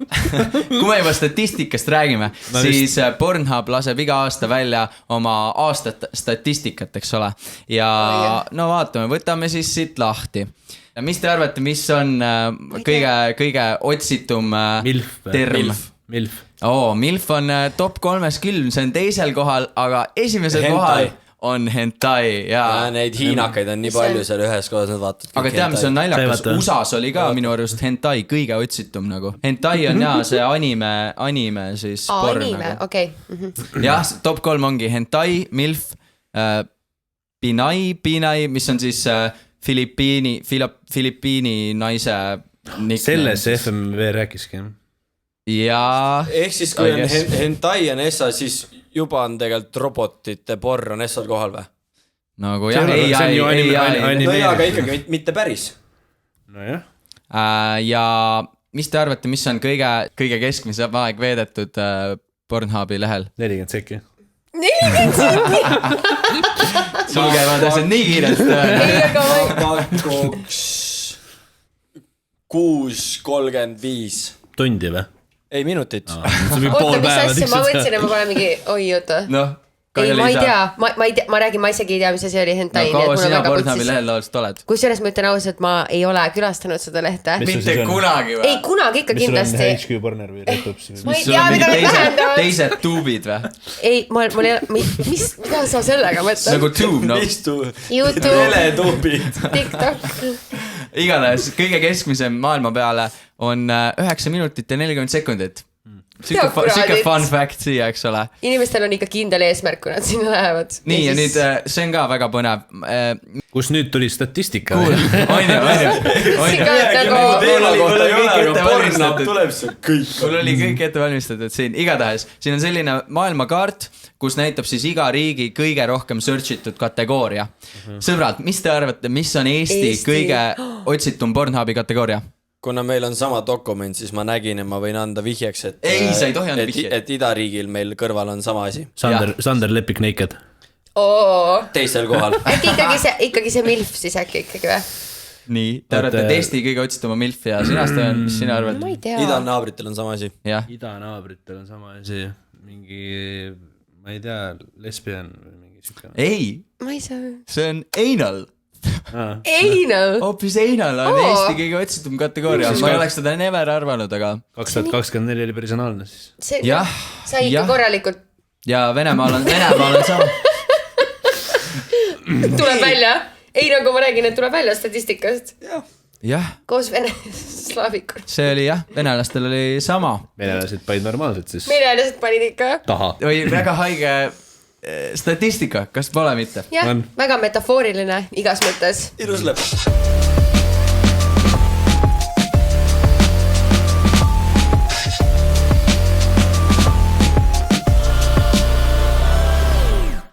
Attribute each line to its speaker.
Speaker 1: kui me juba statistikast räägime, siis Pornhub laseb iga aasta välja oma aastat statistikat, eks ole. Ja no vaatame, võtame siis siit lahti. Mis te arvate, mis on kõige otsitum term?
Speaker 2: Milf.
Speaker 1: Milf on top 3 küll, see on teisel kohal, aga esimesel kohal on hentai.
Speaker 3: Ja neid hiinakaid on nii palju seal ühes kohas, nad vaatavad.
Speaker 1: Aga tea, mis on naljakas, USAs oli ka minu arust hentai kõige otsitum nagu. Hentai on see anime siis porn.
Speaker 4: Anime, okei.
Speaker 1: Jah, top 3 ongi hentai, milf, pinai, mis on siis Filipiini naise nickname.
Speaker 2: Selles FMV rääkiski.
Speaker 1: Ja
Speaker 3: ehk siis kui on hentai on Essa, siis juba on tegelikult robotite porr on Essal kohal või?
Speaker 1: Nagu jah, ei.
Speaker 3: No jaa, aga ikkagi mitte päris.
Speaker 2: No jah.
Speaker 1: Ja mis te arvate, mis on kõige keskmisem aeg veedetud Pornhubi lehel?
Speaker 2: 40 sekki.
Speaker 4: 40 sekki?
Speaker 1: Sul käivad asjad nii kiirelt.
Speaker 3: 6:35.
Speaker 2: Tundi või?
Speaker 3: Ei, minutit.
Speaker 4: Oota, mis asja, ma võtsin, et ma pole mingi, oi, oota.
Speaker 1: Noh,
Speaker 4: ei, ma ei tea, ma räägin, ma isegi ei tea, mis asi oli hentai.
Speaker 1: No kaua sina Pornhubi lehel laulust oled?
Speaker 4: Kusjuures ma ütlen ausalt, ma ei ole külastanud seda lehte.
Speaker 1: Mitte kunagi või?
Speaker 4: Ei, kunagi ikka kindlasti.
Speaker 2: Mis sul on HQ Porner või Retups?
Speaker 4: Ma ei tea, mida need vähendavad.
Speaker 1: Teised tuubid või?
Speaker 4: Ei, mul ei ole, mida sa sellega mõtled?
Speaker 1: Nagu tuub, no.
Speaker 4: YouTube,
Speaker 3: teletuubid.
Speaker 4: TikTok.
Speaker 1: Igatahes, kõige keskmisem maailma peale on 9 minutit ja 40 sekundit. Siuke fun fact siia, eks ole.
Speaker 4: Inimestel on ikka kindel eesmärk, kui nad sinna lähevad.
Speaker 1: Nii, ja nüüd see on ka väga põnev.
Speaker 2: Kus nüüd tuli statistika?
Speaker 1: On Mul oli kõik ette valmistatud siin. Igatahes, siin on selline maailmakaart, kus näitab siis iga riigi kõige rohkem searchitud kategooria. Sõbrad, mis te arvate, mis on Eesti kõige otsitum Pornhubi kategooria?
Speaker 3: Kuna meil on sama dokument, siis ma nägin, et ma võin anda vihjeks, et
Speaker 1: ei, sa ei tohi anda vihje.
Speaker 3: Et idariigil meil kõrval on sama asi.
Speaker 2: Sander Lepik Naked.
Speaker 3: Teisel kohal.
Speaker 4: Et ikkagi see milf siis ikkagi või?
Speaker 1: Nii, te arvate, et Eesti kõige otsituma milf ja sinast on, mis sina arvad?
Speaker 4: Ma ei tea.
Speaker 3: Idanaabritel on sama asi.
Speaker 2: Idanaabritel on sama asi. Mingi, ma ei tea, lesbian või mingi siuke.
Speaker 1: Ei,
Speaker 4: ma ei saa.
Speaker 1: see on anal.
Speaker 4: Anal.
Speaker 1: Hoopis anal on Eesti kõige otsitum kategooria. Ma ei oleks seda never arvanud, aga
Speaker 2: 2024 oli personaalne siis.
Speaker 1: Jah.
Speaker 4: Sa ikka korralikult.
Speaker 1: Ja Venemaal on sama.
Speaker 4: Tuleb välja. Ei, nagu ma räägin, et tuleb välja statistikast.
Speaker 1: Jah.
Speaker 4: Koos Slaavikul.
Speaker 1: See oli jah, venelastel oli sama.
Speaker 2: Venelased panid normaalselt siis.
Speaker 4: Venelased panid ikka.
Speaker 2: Taha.
Speaker 1: Või väga haige statistika, kas pole mitte?
Speaker 4: Jah, väga metafooriline igas mõttes.
Speaker 3: Ilus lõpp.